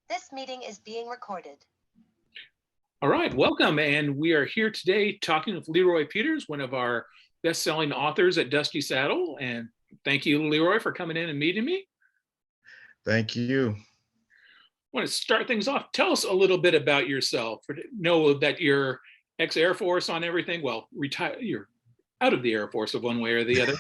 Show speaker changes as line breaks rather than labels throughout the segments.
This meeting is being recorded.
All right, welcome. And we are here today talking with Leroy Peters, one of our best-selling authors at Dusty Saddle. And thank you, Leroy, for coming in and meeting me.
Thank you.
I want to start things off. Tell us a little bit about yourself. Know that you're ex-Air Force on everything. Well, you're out of the Air Force of one way or the other.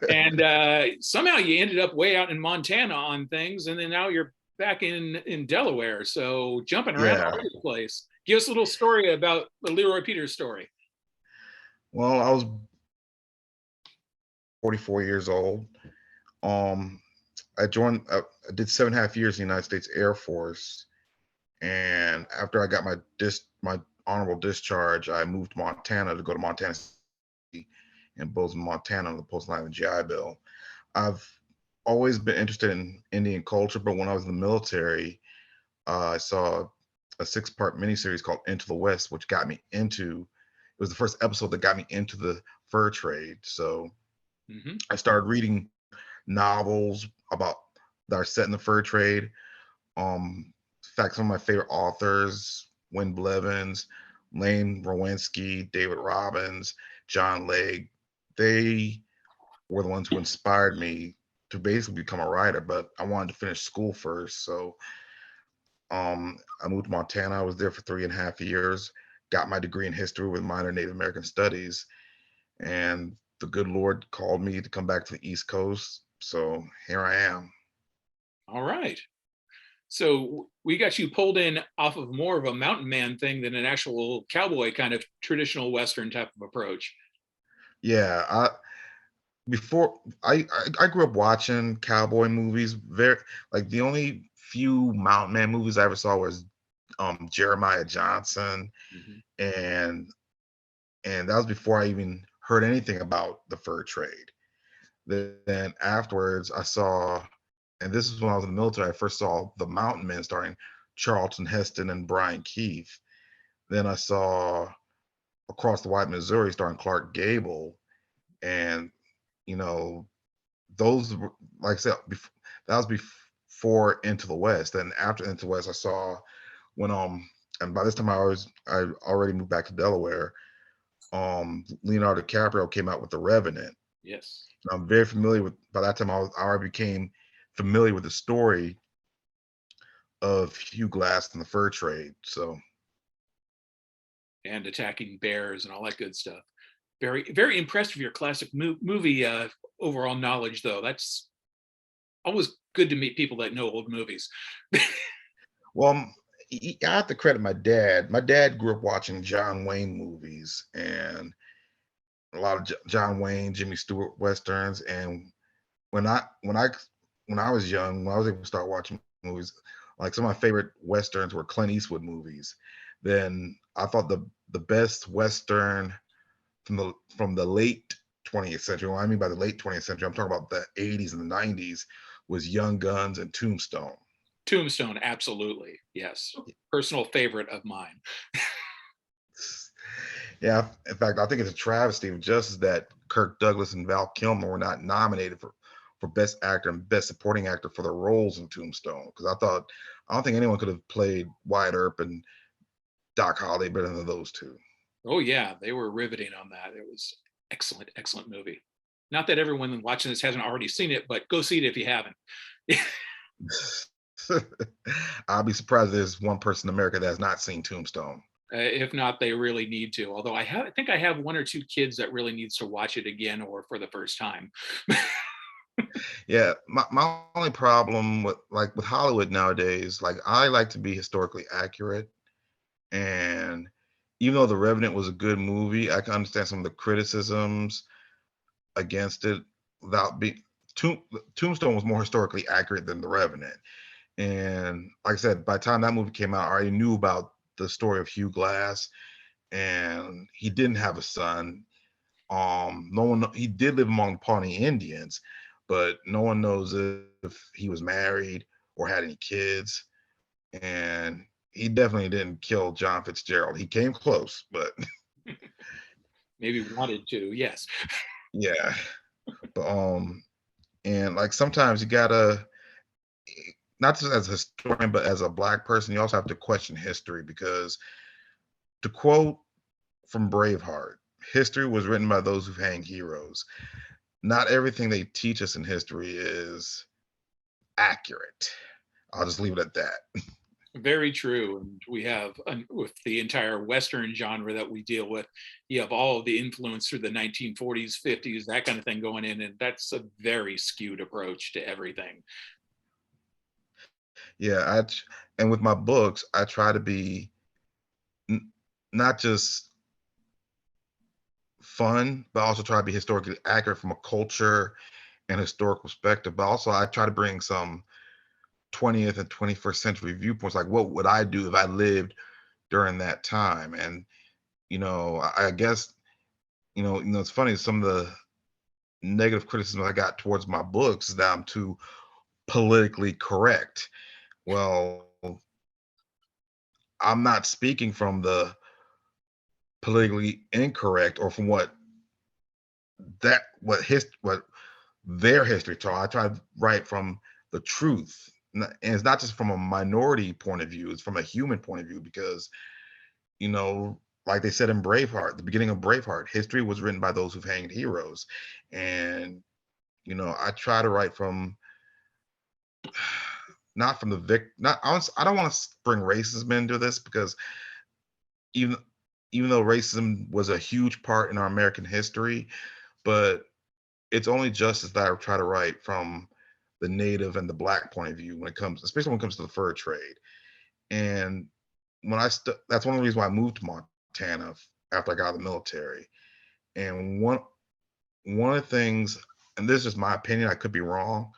And somehow you ended up way out in Montana on things, and then now you're back in Delaware. So jumping around all over the place. Give us a little story about the Leroy Peters story.
Well, I was 44 years old. I did 7.5 years in the United States Air Force. And after I got my honorable discharge, I moved to Montana to go to Montana in Bozeman, Montana on the Post 9 GI Bill. I've always been interested in Indian culture, but when I was in the military, I saw a 6-part miniseries called Into the West, which got me into, it was the first episode that got me into the fur trade. So I started reading novels about that are set in the fur trade. In fact, some of my favorite authors, Win Blevins, Lane Rowensky, David Robbins, John Legg, they were the ones who inspired me to basically become a writer, but I wanted to finish school first. So I moved to Montana. I was there for 3.5 years, got my degree in history with minor Native American studies, and the good Lord called me to come back to the East Coast. So here I am.
All right. So we got you pulled in off of more of a mountain man thing than an actual cowboy kind of traditional Western type of approach.
Yeah, I grew up watching cowboy movies. Like the only few mountain man movies I ever saw was Jeremiah Johnson, and that was before I even heard anything about the fur trade. Then afterwards, I saw, and this is when I was in the military, I first saw The Mountainmen starring Charlton Heston and Brian Keith. Then I saw Across the White Missouri starring Clark Gable. And, those, like I said, that was before Into the West. Then after Into the West, I saw when, and by this time I already moved back to Delaware. Leonardo DiCaprio came out with The Revenant.
Yes.
I'm very familiar with, by that time I already became familiar with the story of Hugh Glass and the fur trade. So,
and attacking bears and all that good stuff. Very, very impressed with your classic movie overall knowledge, though. That's always good to meet people that know old movies.
Well, I have to credit my dad. My dad grew up watching John Wayne movies and a lot of John Wayne, Jimmy Stewart westerns. And when I was young, when I was able to start watching movies, like some of my favorite westerns were Clint Eastwood movies. Then I thought the best western from the late 20th century. What I mean by the late 20th century, I'm talking about the 80s and the 90s, was Young Guns and Tombstone.
Tombstone, absolutely, yes. Personal favorite of mine.
Yeah, in fact, I think it's a travesty of justice that Kirk Douglas and Val Kilmer were not nominated for Best Actor and Best Supporting Actor for their roles in Tombstone. Because I don't think anyone could have played Wyatt Earp and Doc Holliday better than those two.
Oh yeah, they were riveting on that. It was excellent, excellent movie. Not that everyone watching this hasn't already seen it, but go see it if you haven't.
I'll be surprised if there's one person in America that has not seen Tombstone.
If not, they really need to. Although I think I have 1 or 2 kids that really needs to watch it again or for the first time.
Yeah, my only problem with Hollywood nowadays, like I like to be historically accurate, and even though The Revenant was a good movie, I can understand some of the criticisms against it without being. Tombstone was more historically accurate than The Revenant, and like I said, by the time that movie came out, I already knew about the story of Hugh Glass, and he didn't have a son. He did live among the Pawnee Indians, but no one knows if he was married or had any kids. And he definitely didn't kill John Fitzgerald. He came close, but
maybe wanted to, yes.
Yeah. But and like sometimes you gotta, not just as a historian, but as a Black person, you also have to question history because, to quote from Braveheart, history was written by those who hang heroes. Not everything they teach us in history is accurate. I'll just leave it at that.
Very true. And we have, with the entire Western genre that we deal with, you have all of the influence through the 1940s, 50s, that kind of thing going in. And that's a very skewed approach to everything.
Yeah, and with my books, I try to be n- not just fun, but also try to be historically accurate from a culture and historical perspective. But also, I try to bring some 20th and 21st century viewpoints, like what would I do if I lived during that time? And I guess it's funny. Some of the negative criticism I got towards my books is that I'm too politically correct. Well, I'm not speaking from the politically incorrect or from what their history taught. I try to write from the truth. And it's not just from a minority point of view, it's from a human point of view because, you know, like they said in Braveheart, the beginning of Braveheart, history was written by those who've hanged heroes. And, I try to write from not from the not I don't want to bring racism into this because even even though racism was a huge part in our American history, but it's only justice that I try to write from the native and the Black point of view when it comes, especially when it comes to the fur trade. And that's one of the reasons why I moved to Montana after I got out of the military. And one of the things, and this is my opinion, I could be wrong,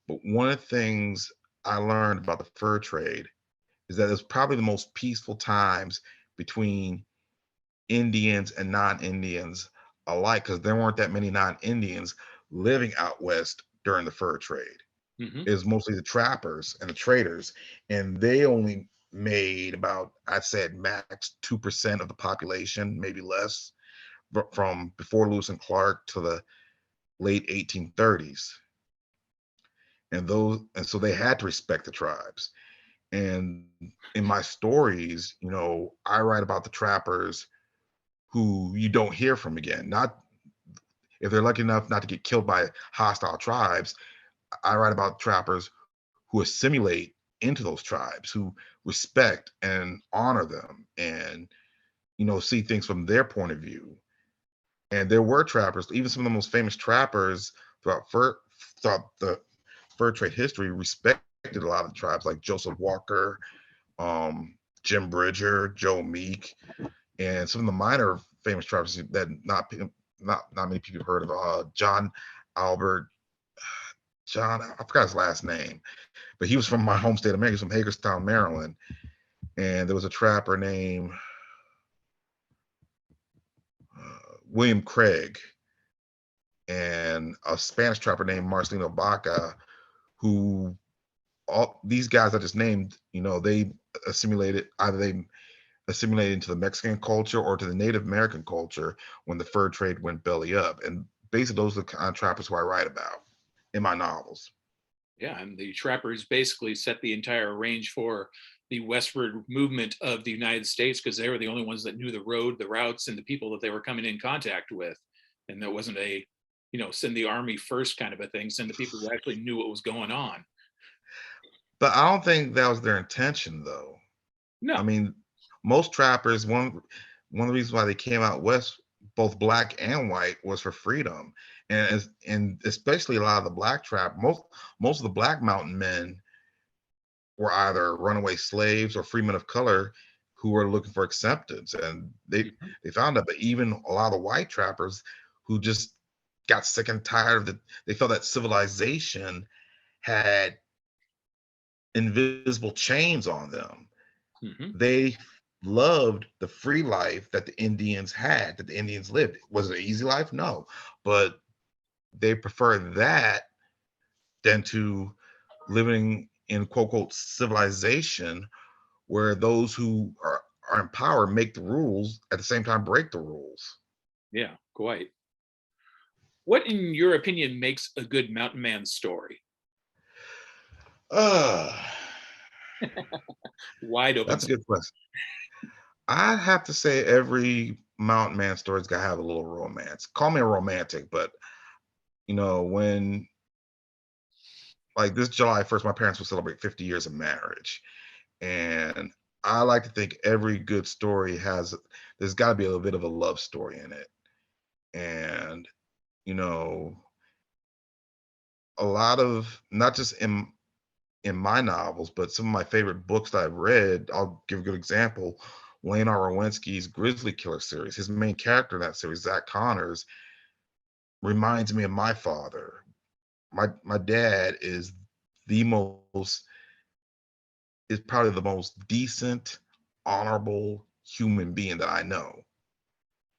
but one of the things I learned about the fur trade is that it's probably the most peaceful times between Indians and non-Indians alike, because there weren't that many non-Indians living out west during the fur trade.
Hmm.
It was mostly the trappers and the traders, and they only made about, I'd say at max 2% of the population, maybe less, but from before Lewis and Clark to the late 1830s. And so they had to respect the tribes. And in my stories, I write about the trappers who you don't hear from again. Not if they're lucky enough not to get killed by hostile tribes. I write about trappers who assimilate into those tribes, who respect and honor them and, see things from their point of view. And there were trappers, even some of the most famous trappers throughout the fur trade history respected a lot of the tribes, like Joseph Walker, um, Jim Bridger, Joe Meek, and some of the minor famous trappers that not many people have heard of. John Albert, I forgot his last name, but he was from my home state of America. He's from Hagerstown, Maryland, and there was a trapper named William Craig and a Spanish trapper named Marcelino Baca, who all these guys I just named, they assimilated into the Mexican culture or to the Native American culture when the fur trade went belly up. And basically, those are the kind of trappers who I write about in my novels.
Yeah. And the trappers basically set the entire range for the westward movement of the United States because they were the only ones that knew the road, the routes, and the people that they were coming in contact with. And there wasn't a, send the army first kind of a thing, send the people who actually knew what was going on.
But I don't think that was their intention, though. I
No.
mean, most trappers, one of the reasons why they came out west, both black and white, was for freedom. And especially a lot of the black most of the black mountain men were either runaway slaves or freemen of color who were looking for acceptance. And
Mhm.
they found out that even a lot of the white trappers who just got sick and tired of they felt that civilization had invisible chains on them.
Mhm.
They loved the free life that the Indians had, that the Indians lived. Was it an easy life? No, but they preferred that than to living in quote unquote civilization where those who are in power make the rules at the same time break the rules.
Yeah, quite. What, in your opinion, makes a good mountain man story?
Uh,
Wide open.
that's a good question. I have to say every Mountain Man story's got to have a little romance. Call me a romantic, but when like this July 1st, my parents will celebrate 50 years of marriage. And I like to think every good story there's got to be a little bit of a love story in it. And, you know, a lot of, not just in my novels, but some of my favorite books that I've read, I'll give a good example. Wayne R. Rowinski's Grizzly Killer series. His main character in that series, Zach Connors, reminds me of my father. My dad the most is probably the most decent, honorable human being that I know.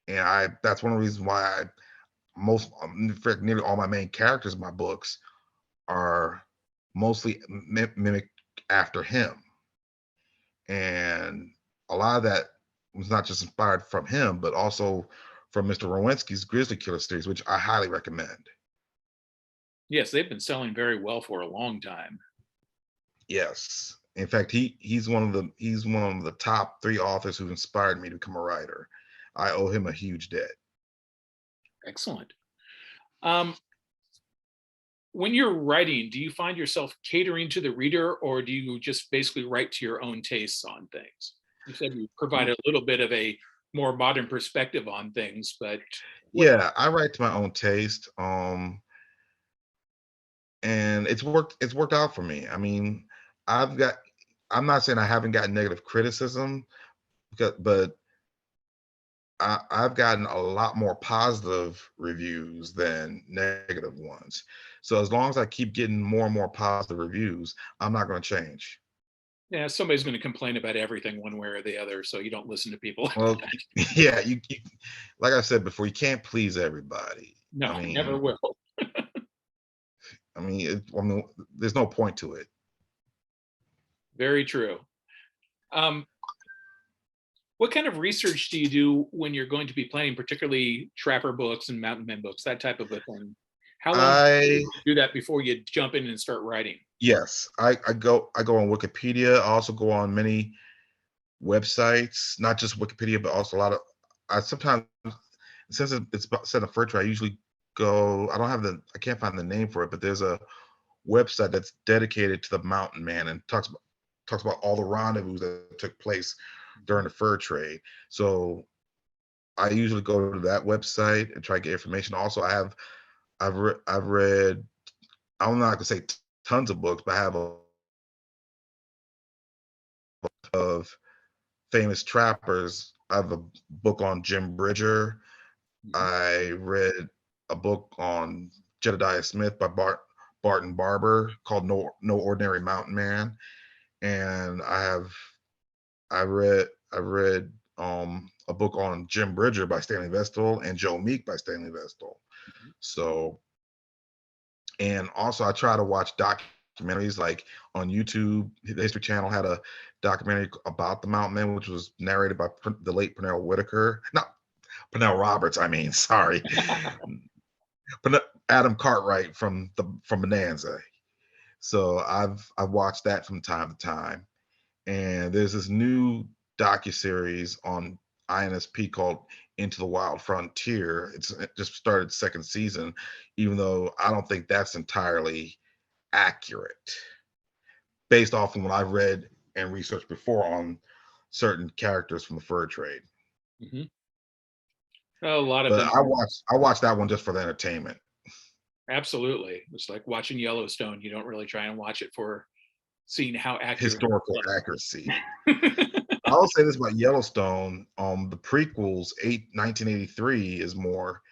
And that's one of the reasons why in fact, nearly all my main characters in my books are mostly mimicked after him. And a lot of that was not just inspired from him, but also from Mr. Rowinski's Grizzly Killer series, which I highly recommend.
Yes, they've been selling very well for a long time.
Yes. In fact, he's one of the top 3 authors who inspired me to become a writer. I owe him a huge debt.
Excellent. When you're writing, do you find yourself catering to the reader, or do you just basically write to your own tastes on things? You said you provide a little bit of a more modern perspective on things, but
Yeah, I write to my own taste. And it's worked out for me. I mean, I've got I'm not saying I haven't gotten negative criticism, but I've gotten a lot more positive reviews than negative ones. So as long as I keep getting more and more positive reviews, I'm not going to change.
yeah, somebody's going to complain about everything one way or the other, so you don't listen to people.
Well, yeah, like I said before, you can't please everybody. I
No, never
mean,
will.
there's no point to it.
Very true. Um, what kind of research do you do when you're going to be planning, particularly trapper books and mountain men books, that type of a thing? How long do
I
you do that before you jump in and start writing?
Yes, I go on Wikipedia. I also go on many websites, not just Wikipedia, but also a lot of I sometimes since it's set up virtual, I usually go. I can't find the name for it, but there's a website that's dedicated to the mountain man and talks about all the rendezvous that took place during the fur trade. So I usually go to that website and try to get information. Also, I've read, I'm not gonna say tons of books, but I have a of famous trappers. I have a book on Jim Bridger.
Mhm.
I read a book on Jedediah Smith by Barton Barber called No Ordinary Mountain Man. And I read a book on Jim Bridger by Stanley Vestal and Joe Meek by Stanley Vestal. So, and also I try to watch documentaries like on YouTube. The History Channel had a documentary about the Mountain Men, which was narrated by the late Pernell Whitaker. Not Pernell Roberts, I mean, sorry. Adam Cartwright from Bonanza. So I've watched that from time to time. And there's this new docuseries on INSP called Into the Wild Frontier. It just started second season, even though I don't think that's entirely accurate based off of what I've read and researched before on certain characters from the fur trade.
Mhm. A lot of
But
them,
I watched that one just for the entertainment.
absolutely. It's like watching Yellowstone. You don't really try and watch it for seeing how accurate it
Historical
was.
accuracy. I'll say this about Yellowstone. The prequels, 1983, is more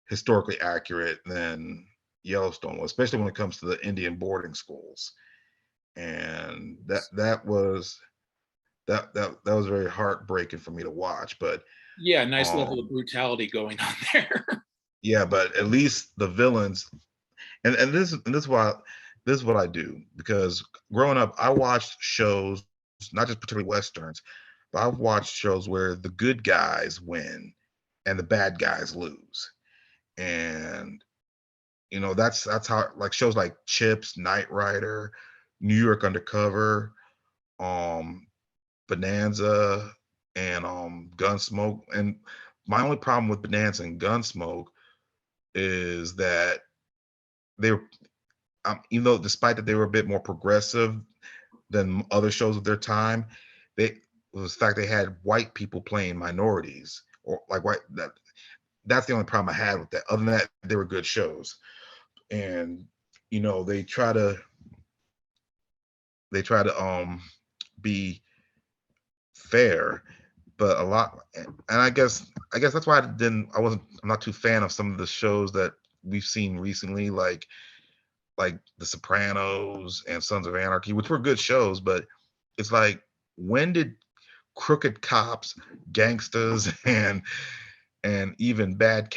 historically accurate than Yellowstone was, especially when it comes to the Indian boarding schools. And that was very heartbreaking for me to watch. But
Yeah, nice level of
um,
brutality going on there.
yeah, but at least the villains, and this is what I do, because growing up I watched shows, not just particularly westerns, but I've watched shows where the good guys win and the bad guys lose. And that's how, like, shows like Chips, Knight Rider, New York Undercover, um, Bonanza, and Gunsmoke. And my only problem with Bonanza and Gunsmoke is that they were, even though despite that they were a bit more progressive than other shows of their time, they was the fact they had white people playing minorities or like white that's the only problem I had with that. Other than that, they were good shows. And they try to be fair, but a lot, and I guess that's why I'm not too fan of some of the shows that we've seen recently, like The Sopranos and Sons of Anarchy, which were good shows, but it's like, when did crooked cops, gangsters, and even the bad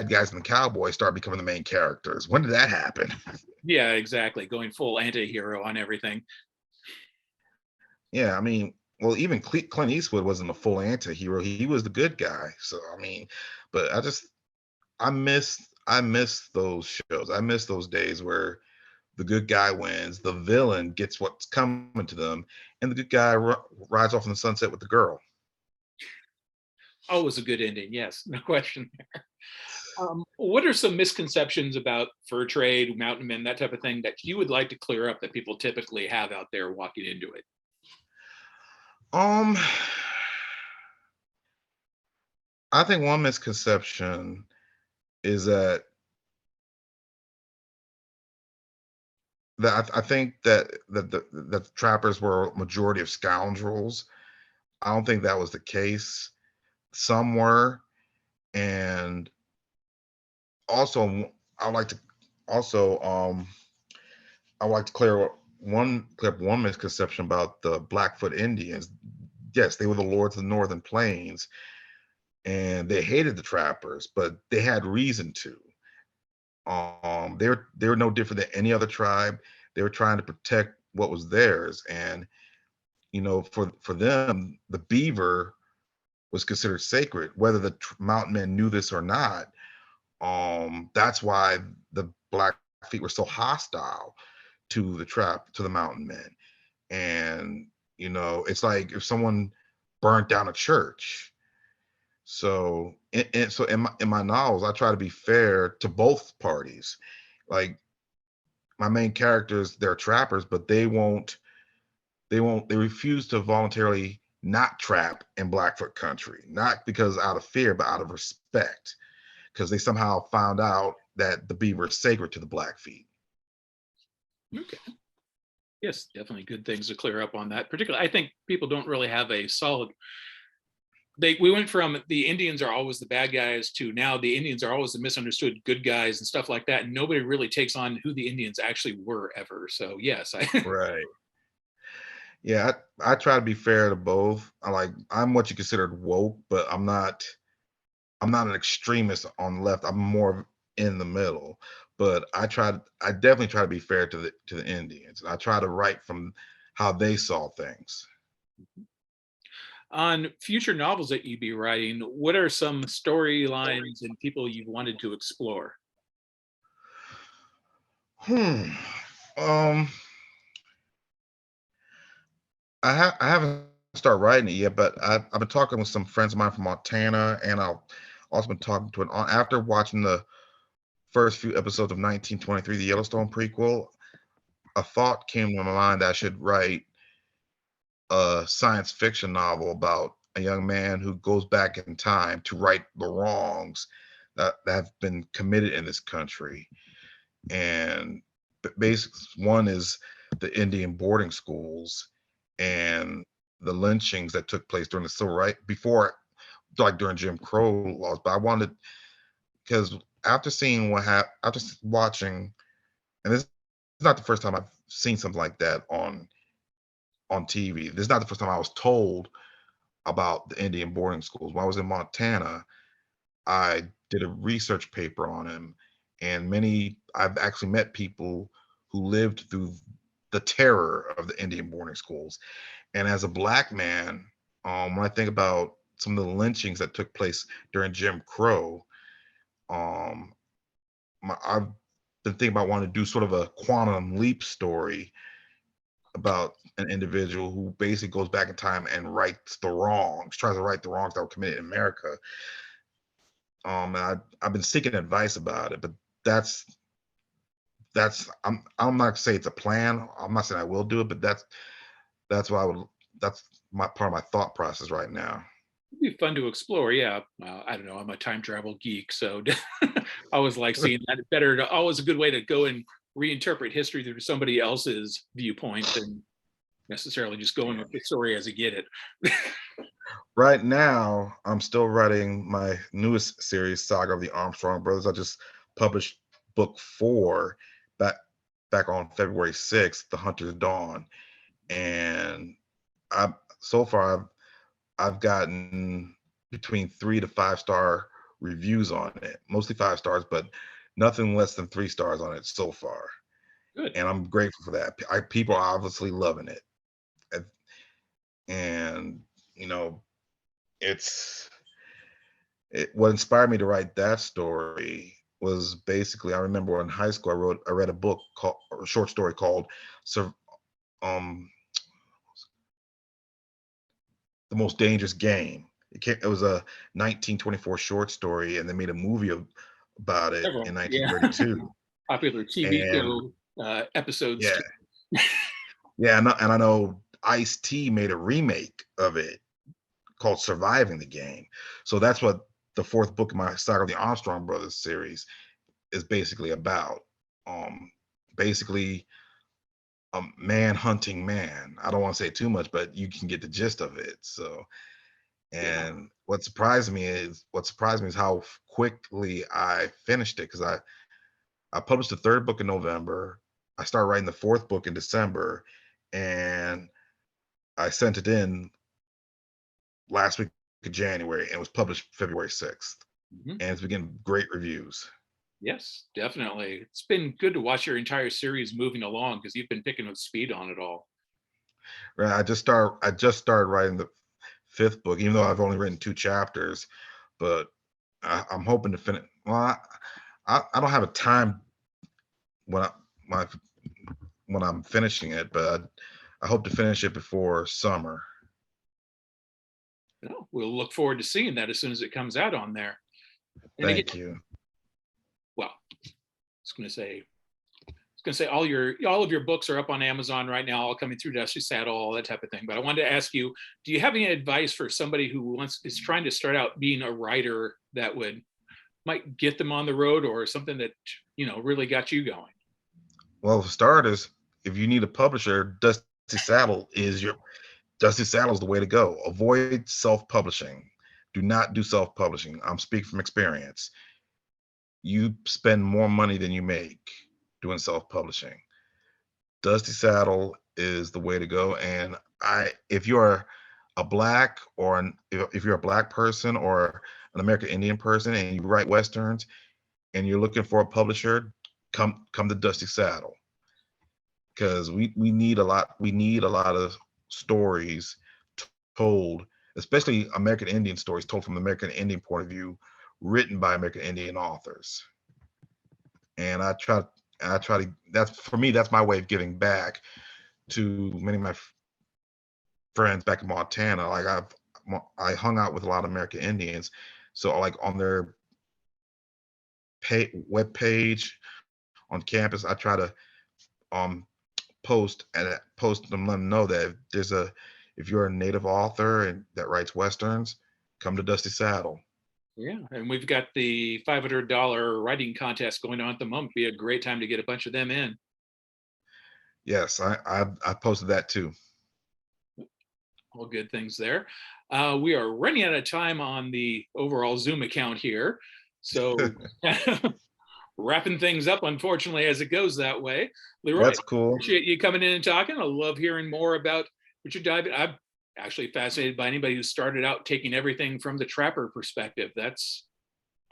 guys and the cowboys start becoming the main characters? When did that happen?
Yeah, exactly. Going full anti-hero on everything.
Yeah, I mean, well, even Clint Eastwood wasn't a full anti-hero. He was the good guy. So I mean, but I miss those shows. I miss those days where the good guy wins, the villain gets what's coming to them, and the good guy rides off in the sunset with the girl.
Always a good ending. Yes, no question. What are some misconceptions about fur trade, mountain men, that type of thing that you would like to clear up that people typically have out there walking into it?
Um, I think one misconception is that I think that the trappers were a majority of scoundrels. I don't think that was the case. Some were, and also I like to also I like to clear up one misconception about the Blackfoot Indians. Yes, they were the lords of the Northern Plains, and they hated the trappers, but they had reason to. They were no different than any other tribe. They were trying to protect what was theirs, and for them, the beaver was considered sacred, whether the mountain men knew this or not. That's why the Blackfeet were so hostile to the mountain men. And it's like if someone burnt down a church. So in my novels, I try to be fair to both parties. Like, my main characters, they're trappers, but they refuse to voluntarily not trap in Blackfoot country, not because out of fear, but out of respect, because they somehow found out that the beaver is sacred to the Blackfeet.
Okay. Yes, definitely good things to clear up on that. Particularly, I think people don't really have a solid. We went from the Indians are always the bad guys to now the Indians are always the misunderstood good guys and stuff like that. And nobody really takes on who the Indians actually were ever. So yes,
Right. Yeah, I try to be fair to both. I'm what you considered woke, but I'm not an extremist on the left. I'm more in the middle. But I definitely try to be fair to the Indians. I try to write from how they saw things.
on future novels that you'd be writing, what are some storylines and people you've wanted to explore?
Hmm. Um, I haven't started writing it yet, but I've been talking with some friends of mine from Montana, and I've also been talking to after watching the first few episodes of 1923, the Yellowstone prequel. A thought came to my mind that I should write a science fiction novel about a young man who goes back in time to right the wrongs that have been committed in this country. And one is the Indian boarding schools and the lynchings that took place during the civil right before, like during Jim Crow laws. But I wanted, because after seeing after watching, and this is not the first time I've seen something like that on TV. This is not the first time I was told about the Indian boarding schools. When I was in Montana, I did a research paper on him, and I've actually met people who lived through the terror of the Indian boarding schools. And as a black man, when I think about some of the lynchings that took place during Jim Crow, um, I've been thinking about wanting to do sort of a quantum leap story about an individual who basically goes back in time and rights the wrongs, tries to right the wrongs that were committed in America. And I've been seeking advice about it, but that's I'm not gonna say it's a plan. I'm not saying I will do it, but that's what I would that's my part of my thought process right now.
It'd be fun to explore. Yeah. I don't know. I'm a time travel geek, so I always like seeing that. Always a good way to go and reinterpret history through somebody else's viewpoint than necessarily just going
Yeah.
with the story as you get it.
Right now, I'm still writing my newest series, Saga of the Armstrong Brothers. I just published book 4 back back on February 6th, The Hunter's Dawn. And I so far I've gotten between 3 to 5 star reviews on it, mostly 5 stars, but nothing less than 3 stars on it so far.
Good.
And I'm grateful for that. People are obviously loving it. And, and, you know, it's what inspired me to write that story was basically, I remember in high school I read a book called, or a short story called Sur- um The Most Dangerous Game. It was a 1924 short story, and they made a movie about it in
Several. Yeah.
1932.
Popular TV
And
show episodes
yeah,
too.
yeah, and I know Ice-T made a remake of it called Surviving the Game. So that's what the 4th book of my Saga of the Armstrong Brothers series is basically about. Um, basically, a man hunting man. I don't want to say too much, but you can get the gist of it. So,
Yeah.
and what surprised me is how quickly I finished it, because I published the 3rd book in November. I started writing the 4th book in December, and I sent it in last week of January and was published February 6th.
Mhm.
And it's been getting great reviews.
Yes, definitely. It's been good to watch your entire series moving along because you've been picking up speed on it all.
Right. I just started writing the 5th book, even though I've only written 2 chapters, but I'm hoping to finish. Well, I don't have a time when my when I'm finishing it, but I hope to finish it before summer.
You know, we'll look forward to seeing that as soon as it comes out on there. And again,
Thank you.
well, I was going to say, all of your books are up on Amazon right now, all coming through Dusty Saddle, all that type of thing. But I wanted to ask you, do you have any advice for somebody who is trying to start out being a writer that might get them on the road, or something that really got you going?
Well, for starters, if you need a publisher, Dusty Saddle's the way to go. Avoid self-publishing. Do not do self-publishing. I'm speaking from experience. You spend more money than you make doing self-publishing. Dusty Saddle is the way to go. And if you're a black or if you're a black person or an American Indian person and you write westerns and you're looking for a publisher, come to Dusty Saddle, because we need a lot of stories told, especially American Indian stories told from the American Indian point of view, written by American Indian authors. And I try to that's for me, that's my way of giving back to many of my friends back in Montana. Like I hung out with a lot of American Indians, so like on their web page on campus, I try to um post them, let them know that if you're a native author and that writes westerns, come to Dusty Saddle.
Yeah, and we've got the $500 writing contest going on at the moment. Be a great time to get a bunch of them in.
Yes, I posted that too.
All good things there. We are running out of time on the overall Zoom account here. So wrapping things up, unfortunately, as it goes that way. Leroy,
That's cool.
appreciate you coming in and talking. I love hearing more about what you're diving. I'm actually fascinated by anybody who started out taking everything from the trapper perspective. That's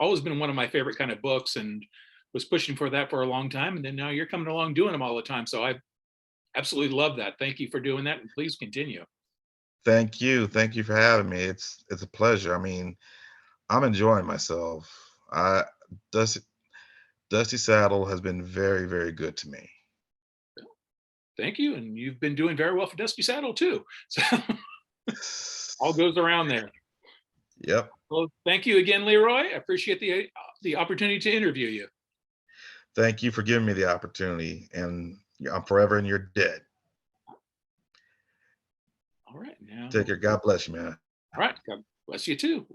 always been one of my favorite kind of books, and was pushing for that for a long time. And then now you're coming along doing them all the time. So I absolutely love that. Thank you for doing that, and please continue.
Thank you. Thank you for having me. It's a pleasure. I mean, I'm enjoying myself. I Dusty Dusty Saddle has been very, very good to me.
thank you. And you've been doing very well for Dusty Saddle too. So all goes around there.
Yep.
Well, thank you again, Leroy. I appreciate the opportunity to interview you.
Thank you for giving me the opportunity, and I'm forever in your debt.
All right, now.
Take care. God bless you, man.
All right, God bless you too.